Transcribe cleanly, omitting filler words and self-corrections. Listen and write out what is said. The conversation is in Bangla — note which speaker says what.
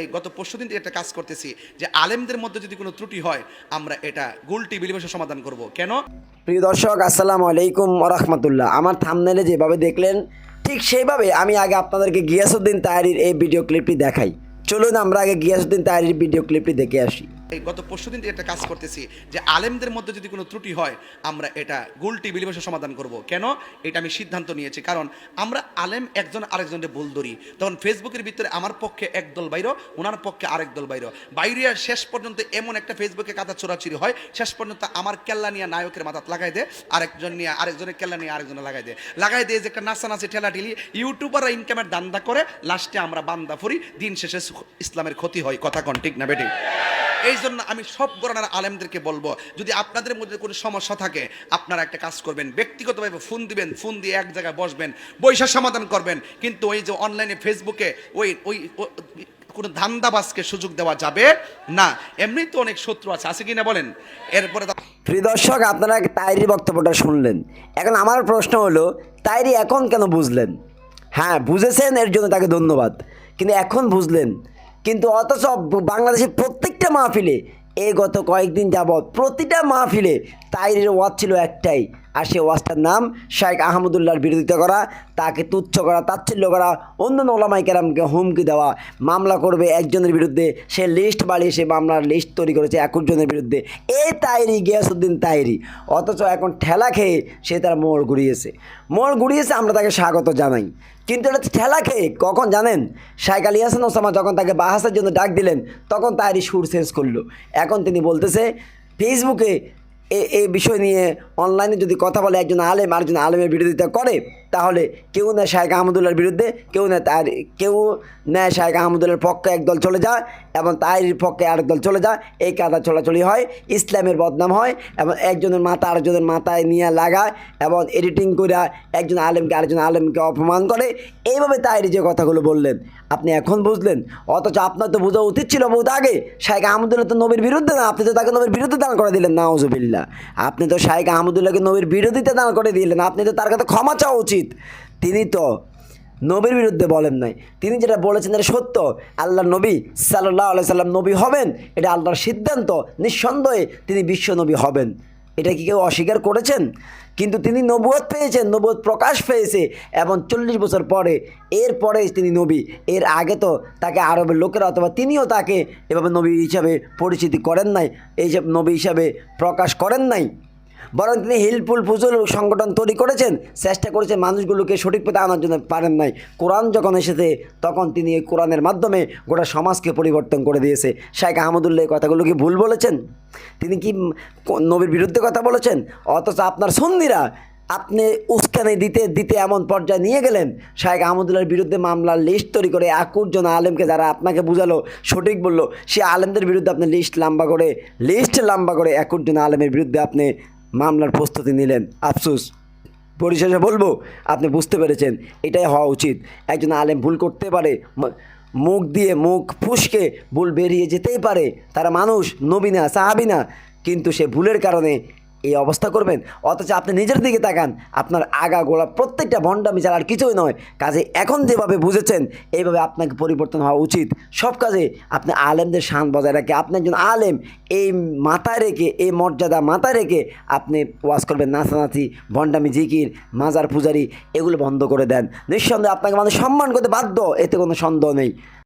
Speaker 1: এই গত পরশুদিন থেকে একটা কাজ করতেছি যে আলেমদের মধ্যে যদি কোনো ত্রুটি হয় আমরা এটা গোল টিভি বসে সমাধান করব। কেন?
Speaker 2: প্রিয় দর্শক, আসসালামু আলাইকুম ওয়া রাহমাতুল্লাহ। আমার থাম্বনেলে যেভাবে দেখলেন ঠিক সেইভাবে আমি আগে আপনাদেরকে গিয়াসউদ্দিন তাহেরীর এই ভিডিও ক্লিপটি দেখাই। চলুন আমরা আগে গিয়াসউদ্দিন তাহেরীর ভিডিও ক্লিপটি দেখে আসি।
Speaker 1: এই গত পরশুদিন থেকে একটা কাজ করতেছি যে আলেমদের মধ্যে যদি কোনো ত্রুটি হয় আমরা এটা গোল টিভি বসে সমাধান করব। কেন? এটা আমি সিদ্ধান্ত নিয়েছি, কারণ আমরা আলেম একজন আরেকজনকে ভুল ধরি, তখন ফেসবুকের ভিতরে আমার পক্ষে একদল বাইরো, ওনার পক্ষে আরেক দল বাইরো, বাইরিয়া শেষ পর্যন্ত এমন একটা ফেসবুকে কাদা চোরাচুরি হয়, শেষ পর্যন্ত আমার কেল্লা নিয়ে নায়কের মাথাত লাগাই দেয়, আরেকজন নিয়ে আরেকজনের কেল্লা নিয়ে আরেকজনে লাগাই দেয় যে একটা নাচানাচি ঠেলাঠেলি ইউটিউবাররা ইনকামের দান্দা করে, লাস্টে আমরা বান্দা ফুরি, দিন শেষে ইসলামের ক্ষতি হয়। কথা কন ঠিক না বেটি? এই জন্য আমি সব গরানার আলেমদেরকে বলবো, যদি আপনাদের মধ্যে কোনো সমস্যা থাকে আপনারা একটা কাজ করবেন, ব্যক্তিগতভাবে ফোন দিবেন, ফোন দিয়ে এক জায়গায় বসবেন, বৈশা সমাধান করবেন। কিন্তু ওই যে অনলাইনে ফেসবুকে ওই ওই কোনো ধান্দাবাজকে সুযোগ দেওয়া যাবে না। এমনি তো অনেক শত্রু আছে কি না বলেন? এরপরে
Speaker 2: প্রিয় দর্শক, আপনারা তাহেরীর বক্তব্যটা শুনলেন। এখন আমার প্রশ্ন হলো, তাহেরী এখন কেন বুঝলেন? হ্যাঁ, বুঝেছেন, এর জন্য তাকে ধন্যবাদ। কিন্তু এখন বুঝলেন, কিন্তু অথচ বাংলাদেশের প্রত্যেকটা মাহফিলে এই গত কয়েকদিন যাবৎ প্রতিটা মাহফিলে তাহেরীর ওয়াজ ছিল একটাই, আর সে ওয়াজটার নাম শাইখ আহমদুল্লাহর বিরোধিতা করা, তাকে তুচ্ছ করা, তাচ্ছিল্য করা, অন্যান্য ওলামায়ে কেরামকে হুমকি দেওয়া, মামলা করবে একজনের বিরুদ্ধে, সে লিস্ট বাড়িয়ে সে মামলার লিস্ট তৈরি করেছে 21 জনের বিরুদ্ধে। এই তাহেরী, গিয়াসউদ্দিন তাহেরী, অথচ এখন ঠেলা খেয়ে সে তার মোড় ঘুরিয়েছে। আমরা তাকে স্বাগত জানাই, কিন্তু এটা ঠেলা খেয়ে কখন জানেন? শাইখ আলী হাসান ওসামা যখন তাকে বাহাসের জন্য ডাক দিলেন, তখন তাহেরী সুর চেঞ্জ করলো। এখন তিনি বলতেছে ফেসবুকে এই বিষয় নিয়ে অনলাইনে যদি কথা বলে একজন আলেম আরেকজন আলেমের বিরোধিতা করে, তাহলে কেউ নেয় শাইখ আহমদুল্লাহর বিরুদ্ধে, কেউ নেয় শাইখ আহমদুল্লাহর পক্ষে একদল চলে যায় এবং তাহেরীর পক্ষে আরেক দল চলে যায়। এই কাদা চলাচলি হয়, ইসলামের বদনাম হয় এবং একজনের মাথা আরেকজনের মাথায় নিয়ে লাগায় এবং এডিটিং করে একজন আলেমকে আরেকজন আলেমকে অপমান করে। এইভাবে তাহেরী যে কথাগুলো বললেন আপনি এখন বুঝলেন, অথচ আপনার তো বোঝা উচিত ছিল বহুত আগে। শাইখ আহমদুল্লাহ তো নবীর বিরুদ্ধে না, আপনি তো তাকে নবীর বিরুদ্ধে দান করে দিলেন। নাউজুবিল্লাহ, আপনি তো শাইখ আহমদুল্লাহকে নবীর বিরোধিতা দান করে দিলেন। আপনি তো তার কাছে ক্ষমা চাওয়া উচিত। তিনি তো নবীর বিরুদ্ধে বলেন নাই, তিনি যেটা বলেছেন এটা সত্য। আল্লাহ নবী সাল্লাল্লাহু আলাইহি সাল্লাম নবী হবেন, এটা আল্লাহর সিদ্ধান্ত, নিঃসন্দেহে তিনি বিশ্ব নবী হবেন। এটা কি কেউ অস্বীকার করেছেন? কিন্তু তিনি নবুয়ত পেয়েছেন, নবুয়ত প্রকাশ পেয়েছে এবং 40 বছর পরে এরপরে তিনি নবী। এর আগে তো তাকে আরবের লোকেরা অথবা তিনিও তাকে এভাবে নবী হিসাবে পরিচিতি করেন নাই, এই যে নবী হিসাবে প্রকাশ করেন নাই, বরং তিনি হিলফুল ফুজুল সংগঠন তৈরি করেছেন, চেষ্টা করেছেন মানুষগুলোকে সঠিক পথে আনার জন্য, পারেন নাই। কোরআন যখন এসেছে তখন তিনি এই কোরআনের মাধ্যমে গোটা সমাজকে পরিবর্তন করে দিয়েছে। শাইখ আহমদুল্লাহ এই কথাগুলো কি ভুল বলেছেন? তিনি কি নবীর বিরুদ্ধে কথা বলেছেন? অথচ আপনার সুন্নিরা আপনি উস্কানি দিতে দিতে এমন পর্যায়ে নিয়ে গেলেন, শাইখ আহমদুল্লাহর বিরুদ্ধে মামলার লিস্ট তৈরি করে 21 জন আলেমকে যারা আপনাকে বুঝালো, সঠিক বললো, সে আলেমদের বিরুদ্ধে আপনি লিস্ট লম্বা করে 21 জন আলেমের বিরুদ্ধে আপনি মামলার প্রস্তুতি নিলেন। আফসোস, পরিশেষে বলবো আপনি বুঝতে পেরেছেন এটাই হওয়া উচিত। একজন আলেম ভুল করতে পারে, মুখ দিয়ে মুখ ফুসকে ভুল বেরিয়ে যেতেই পারে, তারা মানুষ, নবী না, সাহাবী না, কিন্তু সে ভুলের কারণে এই অবস্থা করবেন। অথচ আপনি নিজের দিকে তাকান, আপনার আগা গোড়া প্রত্যেকটা ভণ্ডামি ছাড়া আর কিছুই নয়। কাজে এখন যেভাবে বুঝেছেন এইভাবে আপনাকে পরিবর্তন হওয়া উচিত। সব কাজে আপনি আলেমদের শান বজায় রাখে, আপনি একজন আলেম এই মাথায় রেখে, এই মর্যাদা মাথায় রেখে আপনি ওয়াজ করবেন। নাচানাচি, ভণ্ডামি, জিকির, মাজার পূজারি এগুলো বন্ধ করে দেন। নিঃসন্দেহে আপনাকে মানুষ সম্মান করতে বাধ্য, এতে কোনো সন্দেহ নেই।